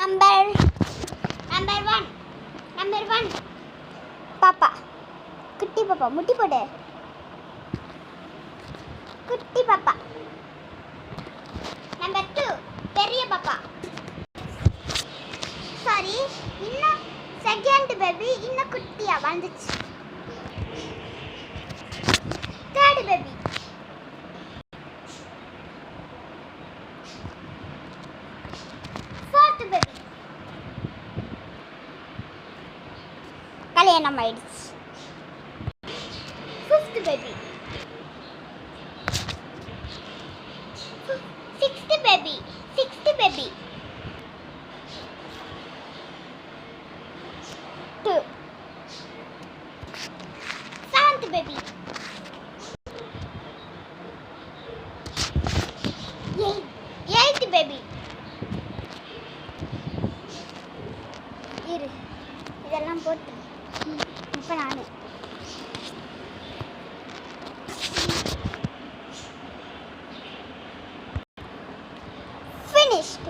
Number number 1 number 1 பாப்பா, குட்டி பாப்பா, முட்டி போடு. குட்டி பாப்பா. நம்பர் 2 பெரிய பாப்பா. சாரி, இன்னும் செகண்ட் பேபி இன்னும் குட்டியா வந்துச்சு. Third baby. Fourth baby. கல்யாணம் ஆயிடுச்சு. Fifth baby. Sixth baby. Sixth baby. 2. Seventh baby. 8th baby. இரு, இதெல்லாம் போட்டு இப்போ நான் finished.